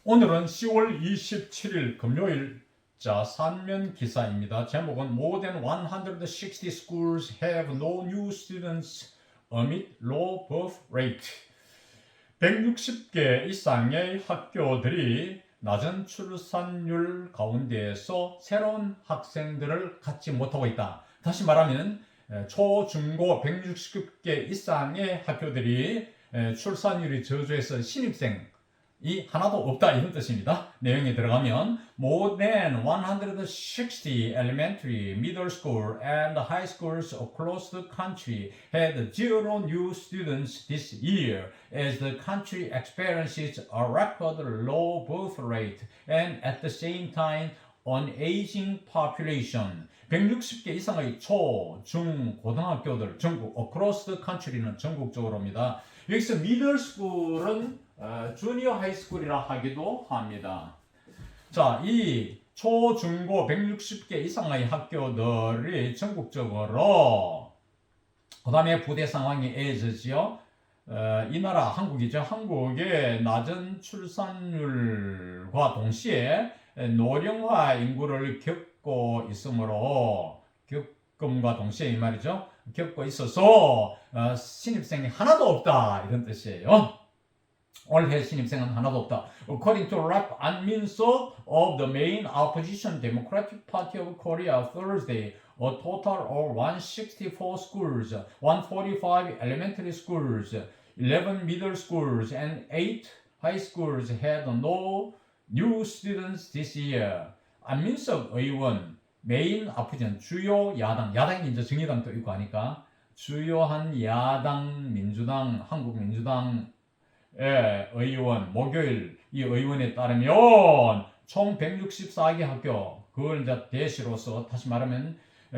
오늘은 10월 27일 금요일 산면 기사입니다. 제목은 More than 160 schools have no new students amid low birth rate. 160개 이상의 학교들이 낮은 출산율 가운데에서 새로운 학생들을 갖지 못하고 있다. 다시 말하면 초, 중, 고 160개 이상의 학교들이 출산율이 저조해서 신입생 이 하나도 없다 이런 뜻입니다. 내용에 들어가면 More than 160 elementary, middle school and high schools across the country had zero new students this year as the country experiences a record low birth rate and at the same time an aging population. 160개 이상의 초, 중, 고등학교들 전국 across the country는 전국적으로입니다. 여기서 middle school은 주니어 하이스쿨이라 하기도 합니다. 자, 이 초, 중, 고 160개 이상의 학교들이 전국적으로 그 다음에 부대 상황이 애저지요. 이 나라 한국이죠. 한국의 낮은 출산율과 동시에 노령화 인구를 겪고 있으므로 겪음과 동시에 이 말이죠. 겪고 있어서 신입생이 하나도 없다 이런 뜻이에요. 올해 신입생은 하나도 없다. According to Rep An-min-seok of the main opposition Democratic Party of Korea Thursday, a total of 164 schools, 145 elementary schools, 11 middle schools, and 8 high schools had no new students this year. 안민석 의원, 메인 opposition, 주요 야당, 야당이 이제 정의당도 있고 하니까 주요한 야당 민주당, 한국민주당 의원, 목요일 이 의원에 따르면 총 164개 학교, 그걸 이제 대시로서 다시 말하면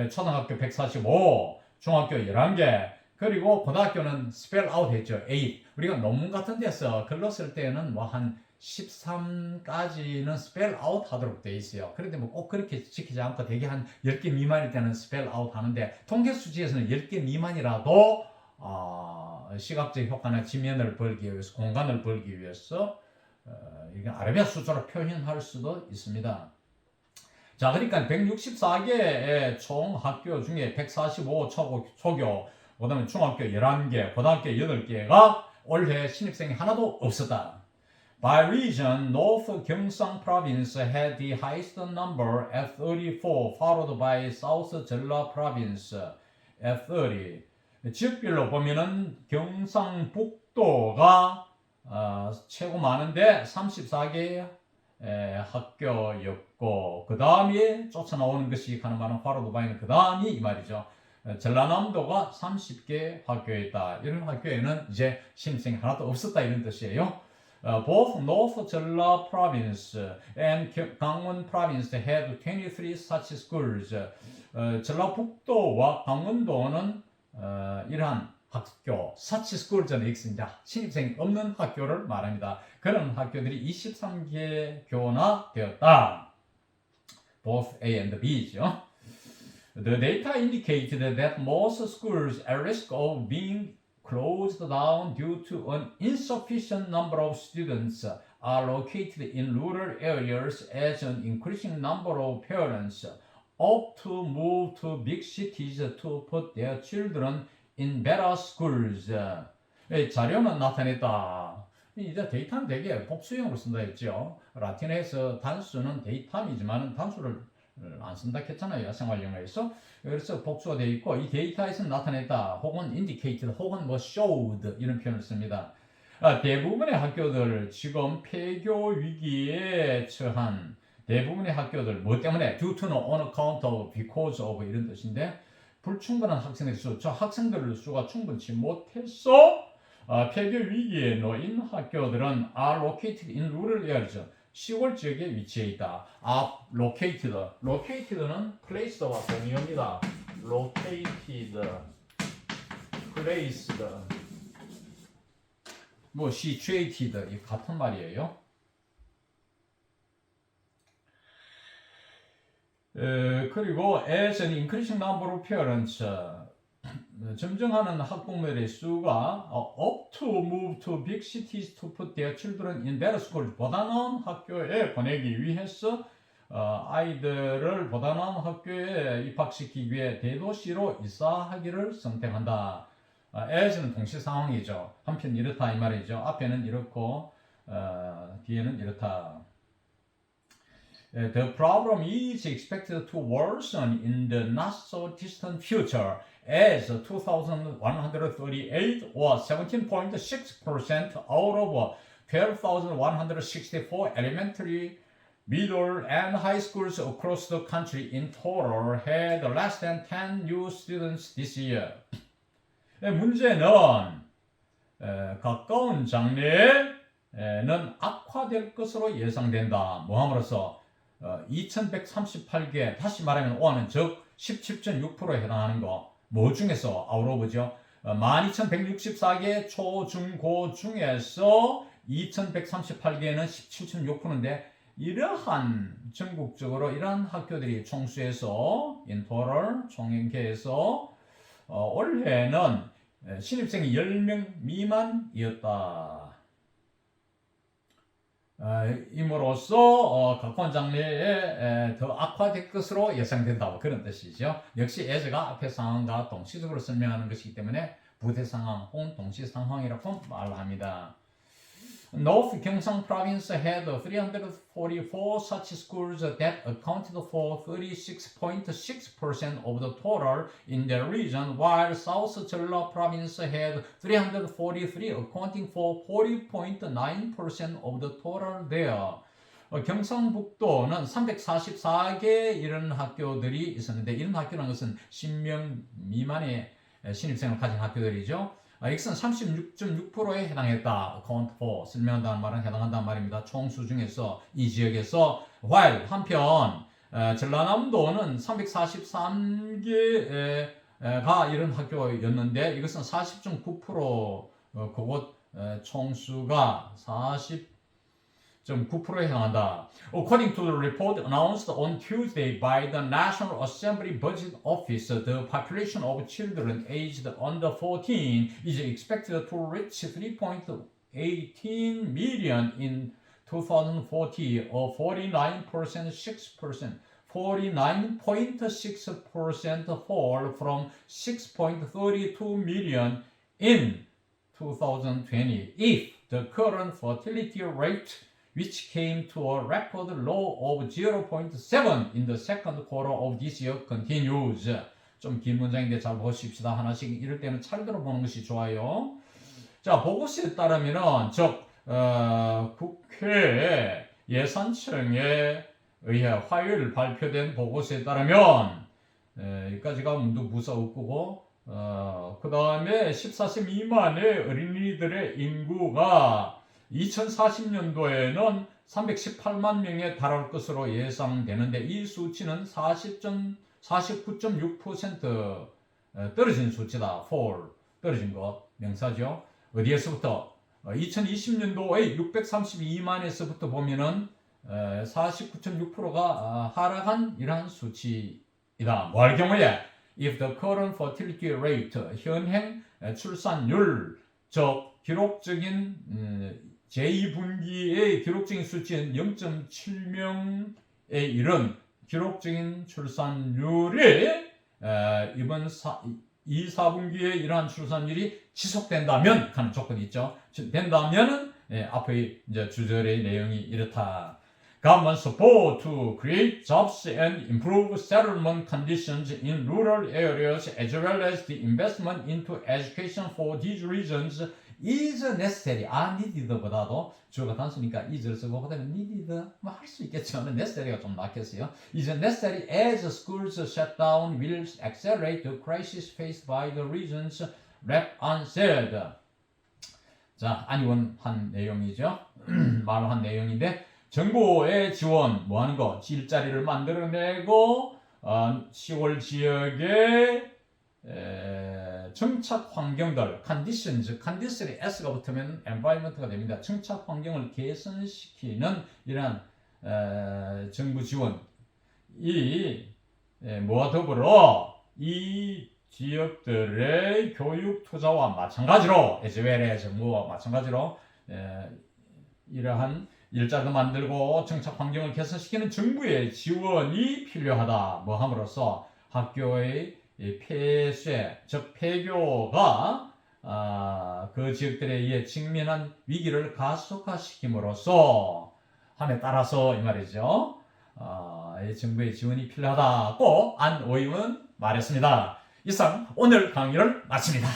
초등학교 145, 중학교 11개, 그리고 고등학교는 스펠 아웃 했죠. 8. 우리가 논문 같은 데서 글렀을 때는 뭐 한 13까지는 스펠 아웃 하도록 돼 있어요. 그런데 뭐 꼭 그렇게 지키지 않고 대개 한 10개 미만일 때는 스펠 아웃 하는데 통계 수치에서는 10개 미만이라도 시각적 효과나 지면을 벌기 위해서, 공간을 벌기 위해서 이게 아라비아 숫자로 표현할 수도 있습니다. 자, 그러니까 164개의 총 학교 중에 145 초교, 그 다음에 중학교 11개, 고등학교 8개가 올해 신입생이 하나도 없었다. By region, North Gyeongsang Province had the highest number at 34, followed by South Jeolla Province at 30. 지역별로 보면은 경상북도가 최고 많은데 34개 학교였고, 그 다음에 쫓아나오는 것이 가는 말은 followed by는 그 다음이 이 말이죠. 전라남도가 30개 학교였다. 이런 학교에는 이제 신입생이 하나도 없었다 이런 뜻이에요. Both North Jeolla Province and Gangwon Province had 23 such schools. 전라북도와 강원도는 이러한 학교, such schools 있습니다. 신입생이 없는 학교를 말합니다. 그런 학교들이 23개교나 되었다. Both A and B죠. The data indicated that most schools at risk of being closed down due to an insufficient number of students are located in rural areas as an increasing number of parents opt to move to big cities to put their children in better schools. 자료는 나타냈다. 이제 데이터는 되게 복수형으로 쓴다 했죠. 라틴어에서 단수는 데이터이지만 단수를 안 쓴다 했잖아요. 생활영어에서. 그래서 복수가 되어 있고, 이 데이터에서 나타냈다, 혹은 indicated, 혹은 뭐 showed 이런 표현을 씁니다. 대부분의 학교들 지금 폐교 위기에 처한 대부분의 학교들 뭐 때문에 due to는 on account of, because of 이런 뜻인데, 불충분한 학생들의 수, 저 학생들의 수가 충분치 못해서 폐교 위기에 놓인 학교들은 are located in rural areas, 시골 지역에 위치해 있다. located는 placed와 동의어입니다. located, placed, 뭐 situated 이 같은 말이에요. 그리고 as an increasing number of parents, 점증하는 학부모들의 수가 up to move to big cities to put their children in better schools 보다 나은 학교에 보내기 위해서 아이들을 보다 나은 학교에 입학시키기 위해 대도시로 이사하기를 선택한다. as는 동시 상황이죠. 한편 이렇다 이 말이죠. 앞에는 이렇고 뒤에는 이렇다. The problem is expected to worsen in the not so distant future as 2,138 or 17.6% out of 12,164 elementary, middle, and high schools across the country in total had less than 10 new students this year. 문제는 가까운 장래에는 악화될 것으로 예상된다. 뭐함으로써 2138개, 다시 말하면 O는 즉 17.6%에 해당하는 거. 뭐 중에서 아우로브죠. 12,164개 초중고 중에서 2,138개는 17.6%인데 이러한 전국적으로 이러한 학교들이 총수에서 인토럴 총연계에서 올해는 신입생이 10명 미만이었다. 임으로써 가까운 장래에 더 악화될 것으로 예상된다. 그런 뜻이죠. 역시 as가 앞의 상황과 동시적으로 설명하는 것이기 때문에 부대 상황 혹은 동시 상황이라고 말합니다. North Gyeongsang Province had 344 such schools that accounted for 36.6% of the total in their region, while South Jeolla Province had 343, accounting for 40.9% of the total there. 경상북도는 344개 이런 학교들이 있었는데 이런 학교라는 것은 10명 미만의 신입생을 가진 학교들이죠. X는 36.6%에 해당했다. account for 설명한다는 말은 해당한다는 말입니다. 총수 중에서 이 지역에서 while 한편 전라남도는 343개가 이런 학교였는데 이것은 40.9% 그곳 총수가 40.9%에 해당한다. According to the report announced on Tuesday by the National Assembly Budget Office, the population of children aged under 14 is expected to reach 3.18 million in 2040, a 49.6% fall from 6.32 million in 2020 if the current fertility rate, which came to a record low of 0.7 in the second quarter of this year, continues. 좀 긴 문장인데 잘 보십시다. 하나씩 이럴 때는 차례대로 보는 것이 좋아요. 자, 보고서에 따르면은 국회 예산청에 의해 화요일 발표된 보고서에 따르면 여기까지가 문득 웃고 그 다음에 14세 미만의 어린이들의 인구가 2040년도에는 318만 명에 달할 것으로 예상되는데 이 수치는 49.6% 떨어진 수치다. fall 떨어진 것 명사죠. 어디에서부터 2020년도에 632만에서부터 보면은 49.6%가 하락한 이러한 수치이다. 뭐 할 경우에 if the current fertility rate 현행 출산율 즉 기록적인 제2분기의 기록적인 수치인 0.7명에 이른 기록적인 출산율이 이번 2, 4분기에 이러한 출산율이 지속된다면 하는 조건이 있죠. 된다면은 앞의 이제 주절의 내용이 이렇다. Government support to create jobs and improve settlement conditions in rural areas as well as the investment into education for these regions is necessary. needed보다도 주어가 단수니까 is를 쓰고 그다음에 needed 뭐 할 수 있겠죠. necessary가 좀 낫겠어요. is necessary as schools shutdown will accelerate the crisis faced by the regions. Rep.on said. 자, 안의원한 내용이죠. 말한 내용인데 정부의 지원 뭐 하는 거? 일자리를 만들어내고 시골 지역의 정착 환경들, conditions, condition이 S가 붙으면 environment가 됩니다. 정착 환경을 개선시키는 이러한 정부 지원, 뭐와 더불어 이 지역들의 교육 투자와 마찬가지로 이스라엘의 정부와 마찬가지로 이러한 일자리도 만들고 정착 환경을 개선시키는 정부의 지원이 필요하다. 뭐 함으로써 학교의 폐쇄, 즉 폐교가 그 지역들에 의해 직면한 위기를 가속화시킴으로써 함에 따라서 이 말이죠. 정부의 지원이 필요하다고 안 의원은 말했습니다. 이상 오늘 강의를 마칩니다.